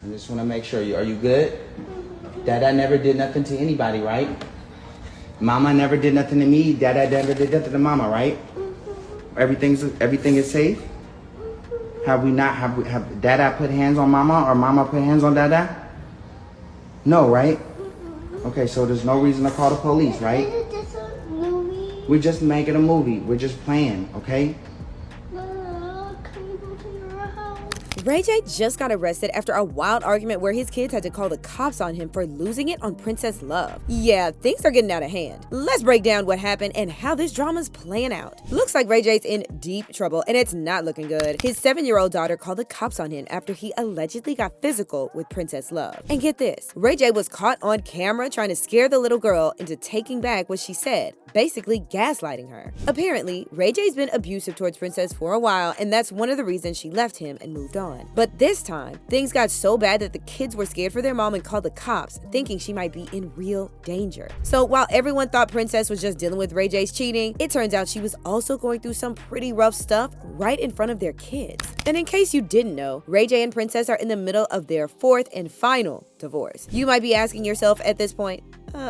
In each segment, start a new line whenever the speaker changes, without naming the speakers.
I just want to make sure. Are you good? Dada never did nothing to anybody, right? Mama never did nothing to me. Dada never did nothing to mama, right? Everything is safe. Have Dada put hands on mama or mama put hands on Dada? No, right? Okay, so there's no reason to call the police, right? We're just making a movie. We're just playing, okay?
Ray J just got arrested after a wild argument where his kids had to call the cops on him for losing it on Princess Love. Yeah, things are getting out of hand. Let's break down what happened and how this drama's playing out. Looks like Ray J's in deep trouble and it's not looking good. His 7-year-old daughter called the cops on him after he allegedly got physical with Princess Love. And get this, Ray J was caught on camera trying to scare the little girl into taking back what she said, basically gaslighting her. Apparently, Ray J's been abusive towards Princess for a while, and that's one of the reasons she left him and moved on. But this time, things got so bad that the kids were scared for their mom and called the cops, thinking she might be in real danger. So while everyone thought Princess was just dealing with Ray J's cheating, it turns out she was also going through some pretty rough stuff right in front of their kids. And in case you didn't know, Ray J and Princess are in the middle of their 4th and final divorce. You might be asking yourself at this point,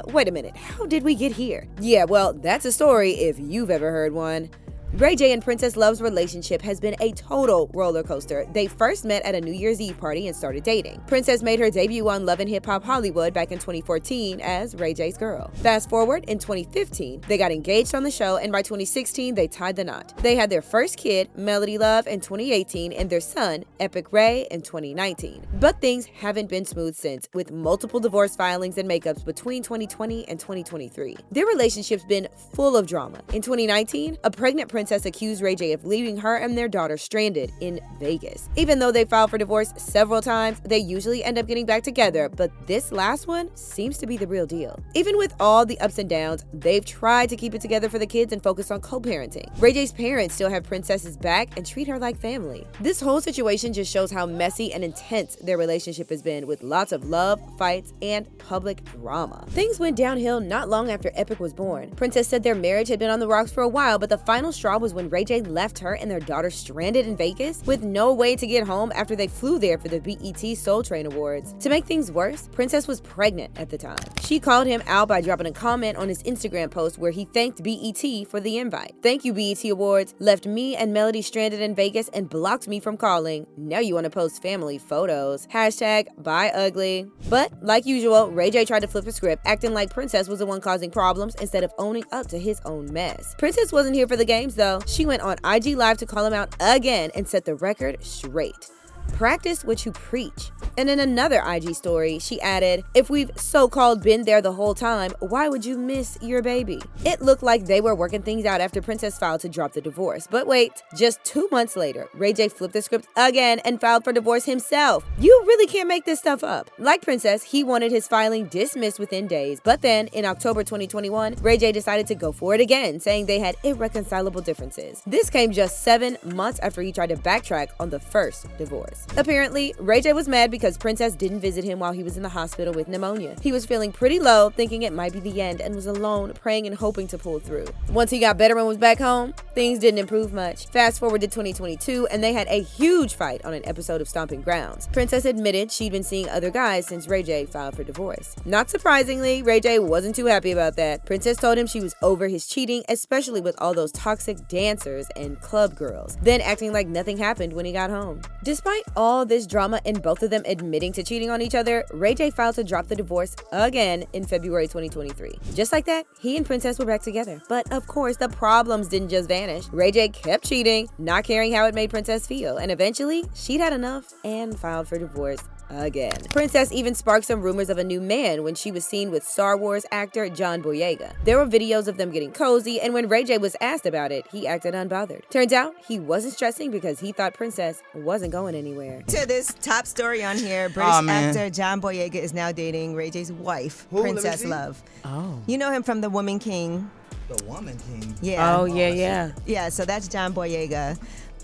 wait a minute, how did we get here? Yeah, well, that's a story if you've ever heard one. Ray J and Princess Love's relationship has been a total roller coaster. They first met at a New Year's Eve party and started dating. Princess made her debut on Love and Hip Hop Hollywood back in 2014 as Ray J's girl. Fast forward, in 2015, they got engaged on the show, and by 2016, they tied the knot. They had their first kid, Melody Love, in 2018, and their son, Epic Ray, in 2019. But things haven't been smooth since, with multiple divorce filings and makeups between 2020 and 2023. Their relationship's been full of drama. In 2019, a pregnant Princess accused Ray J of leaving her and their daughter stranded in Vegas. Even though they filed for divorce several times, they usually end up getting back together, but this last one seems to be the real deal. Even with all the ups and downs, they've tried to keep it together for the kids and focus on co-parenting. Ray J's parents still have Princess's back and treat her like family. This whole situation just shows how messy and intense their relationship has been, with lots of love, fights, and public drama. Things went downhill not long after Epic was born. Princess said their marriage had been on the rocks for a while, but the final straw was when Ray J left her and their daughter stranded in Vegas with no way to get home after they flew there for the BET Soul Train Awards. To make things worse, Princess was pregnant at the time. She called him out by dropping a comment on his Instagram post where he thanked BET for the invite. "Thank you, BET Awards. Left me and Melody stranded in Vegas and blocked me from calling. Now you want to post family photos. #BuyUgly." But like usual, Ray J tried to flip the script, acting like Princess was the one causing problems instead of owning up to his own mess. Princess wasn't here for the games though. She went on IG Live to call him out again and set the record straight. Practice what you preach. And in another IG story, she added, "If we've so-called been there the whole time, why would you miss your baby?" It looked like they were working things out after Princess filed to drop the divorce. But wait, just 2 months later, Ray J flipped the script again and filed for divorce himself. You really can't make this stuff up. Like Princess, he wanted his filing dismissed within days. But then, in October 2021, Ray J decided to go for it again, saying they had irreconcilable differences. This came just 7 months after he tried to backtrack on the first divorce. Apparently, Ray J was mad because Princess didn't visit him while he was in the hospital with pneumonia. He was feeling pretty low, thinking it might be the end, and was alone, praying and hoping to pull through. Once he got better and was back home, things didn't improve much. Fast forward to 2022, and they had a huge fight on an episode of Stomping Grounds. Princess admitted she'd been seeing other guys since Ray J filed for divorce. Not surprisingly, Ray J wasn't too happy about that. Princess told him she was over his cheating, especially with all those toxic dancers and club girls, then acting like nothing happened when he got home. Despite all this drama and both of them admitting to cheating on each other, Ray J filed to drop the divorce again in February 2023. Just like that, he and Princess were back together. But of course, the problems didn't just vanish. Ray J kept cheating, not caring how it made Princess feel, and eventually, she'd had enough and filed for divorce again. Princess even sparked some rumors of a new man when she was seen with Star Wars actor John Boyega. There were videos of them getting cozy, and when Ray J was asked about it, he acted unbothered. Turns out, he wasn't stressing because he thought Princess wasn't going anywhere.
To this top story on here, British actor John Boyega is now dating Ray J's wife, Princess Love.
Oh.
You know him from The Woman King.
The Woman King.
Yeah.
Oh, yeah.
Yeah, so that's John Boyega.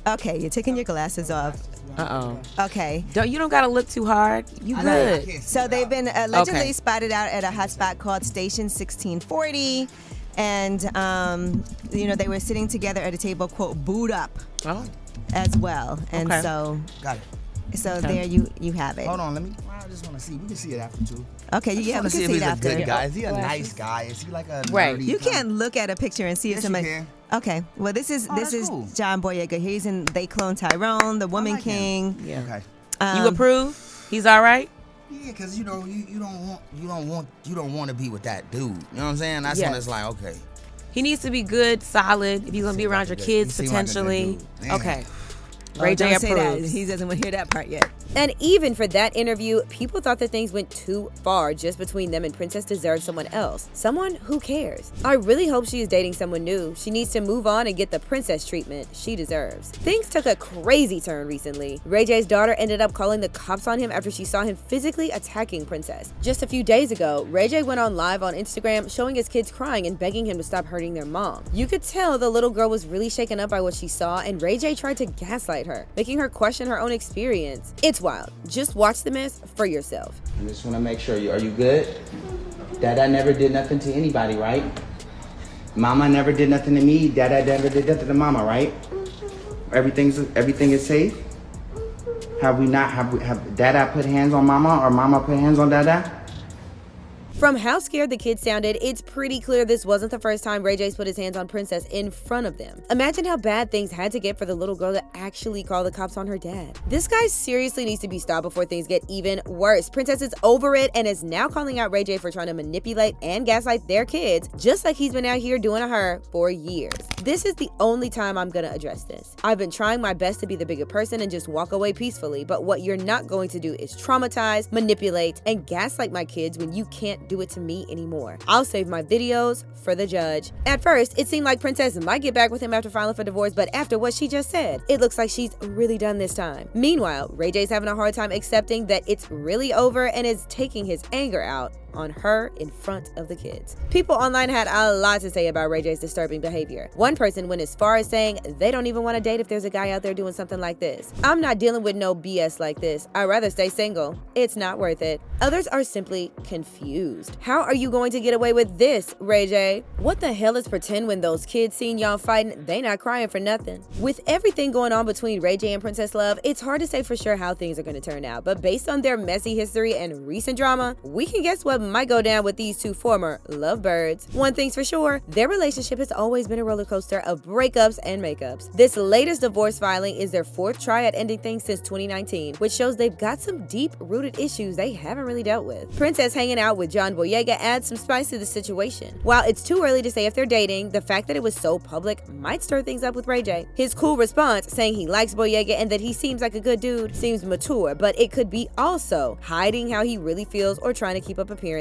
Okay, you're taking your glasses off.
Uh-oh.
Okay.
You don't gotta look too hard. You good.
So they've been allegedly
Okay.
spotted out at a hotspot called Station 1640. And, they were sitting together at a table, quote, booed up
Oh.
as well. And
Okay.
so
Got it.
So there you have it.
Hold on, I just want to see. We can see it after too.
Okay,
I just
yeah, we
want to
can
see if
see
he's
it
a
after.
good guy. Is he a nice guy? Is he like a
Right.
nerdy
You
kind
can't look at a picture and see if
Yes, you
somebody.
can.
Okay, well this is
that's cool.
John Boyega. He's in They Clone Tyrone, The Woman
like him.
King.
Yeah.
Okay.
You approve? He's all right?
Yeah, because you don't want to be with that dude. You know what I'm saying? That's when
Yes.
it's like, okay.
He needs to be good, solid. If you're gonna be around your kids
he seem like a good
potentially.
dude. Yeah.
Okay.
Oh,
Ray J
don't say that.
approves.
He doesn't want to hear that part yet.
And even for that interview, people thought that things went too far just between them, and Princess deserved someone else. Someone who cares. I really hope she is dating someone new. She needs to move on and get the princess treatment she deserves. Things took a crazy turn recently. Ray J's daughter ended up calling the cops on him after she saw him physically attacking Princess. Just a few days ago, Ray J went on live on Instagram showing his kids crying and begging him to stop hurting their mom. You could tell the little girl was really shaken up by what she saw, and Ray J tried to gaslight her, making her question her own experience. It's wild. Just watch the mess for yourself.
I just want to make sure are you good? Dada never did nothing to anybody, right? Mama never did nothing to me. Dada never did nothing to mama, right? Everything is safe. Have Dada put hands on mama or mama put hands on Dada?
From how scared the kids sounded, it's pretty clear this wasn't the first time Ray J's put his hands on Princess in front of them. Imagine how bad things had to get for the little girl to actually call the cops on her dad. This guy seriously needs to be stopped before things get even worse. Princess is over it and is now calling out Ray J for trying to manipulate and gaslight their kids, just like he's been out here doing to her for years. This is the only time I'm gonna address this. I've been trying my best to be the bigger person and just walk away peacefully, but what you're not going to do is traumatize, manipulate, and gaslight my kids when you can't do it to me anymore. I'll save my videos for the judge. At first, it seemed like Princess might get back with him after filing for divorce, but after what she just said, it looks like she's really done this time. Meanwhile, Ray J's having a hard time accepting that it's really over and is taking his anger out on her in front of the kids. People online had a lot to say about Ray J's disturbing behavior. One person went as far as saying they don't even want to date if there's a guy out there doing something like this. I'm not dealing with no BS like this. I'd rather stay single. It's not worth it. Others are simply confused. How are you going to get away with this, Ray J? What the hell is pretend when those kids seen y'all fighting? They not crying for nothing. With everything going on between Ray J and Princess Love, it's hard to say for sure how things are going to turn out, but based on their messy history and recent drama, we can guess what might go down with these two former lovebirds. One thing's for sure, their relationship has always been a roller coaster of breakups and makeups. This latest divorce filing is their fourth try at ending things since 2019, which shows they've got some deep-rooted issues they haven't really dealt with. Princess hanging out with John Boyega adds some spice to the situation. While it's too early to say if they're dating, the fact that it was so public might stir things up with Ray J. His cool response, saying he likes Boyega and that he seems like a good dude, seems mature, but it could be also hiding how he really feels or trying to keep up appearances.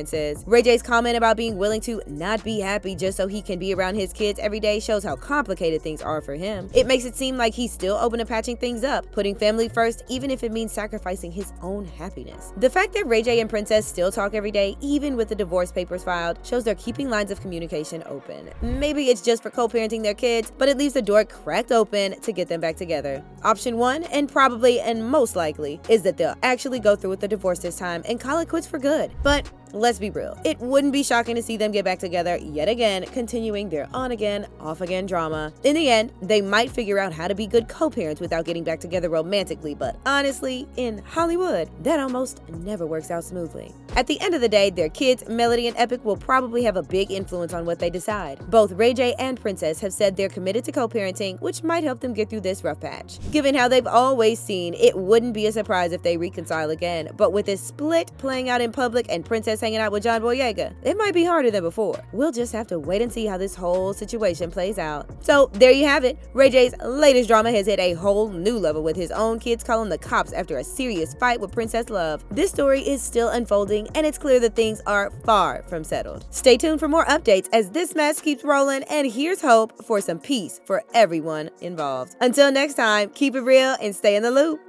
Ray J's comment about being willing to not be happy just so he can be around his kids every day shows how complicated things are for him. It makes it seem like he's still open to patching things up, putting family first even if it means sacrificing his own happiness. The fact that Ray J and Princess still talk every day, even with the divorce papers filed, shows they're keeping lines of communication open. Maybe it's just for co-parenting their kids, but it leaves the door cracked open to get them back together. Option 1, and probably and most likely, is that they'll actually go through with the divorce this time and call it quits for good. But let's be real. It wouldn't be shocking to see them get back together yet again, continuing their on-again, off-again drama. In the end, they might figure out how to be good co-parents without getting back together romantically, but honestly, in Hollywood, that almost never works out smoothly. At the end of the day, their kids, Melody and Epic, will probably have a big influence on what they decide. Both Ray J and Princess have said they're committed to co-parenting, which might help them get through this rough patch. Given how they've always seen, it wouldn't be a surprise if they reconcile again, but with this split playing out in public and Princess hanging out with John Boyega, it might be harder than before. We'll just have to wait and see how this whole situation plays out. So there you have it. Ray J's latest drama has hit a whole new level with his own kids calling the cops after a serious fight with Princess Love. This story is still unfolding and it's clear that things are far from settled. Stay tuned for more updates as this mess keeps rolling, and here's hope for some peace for everyone involved. Until next time, keep it real and stay in the loop.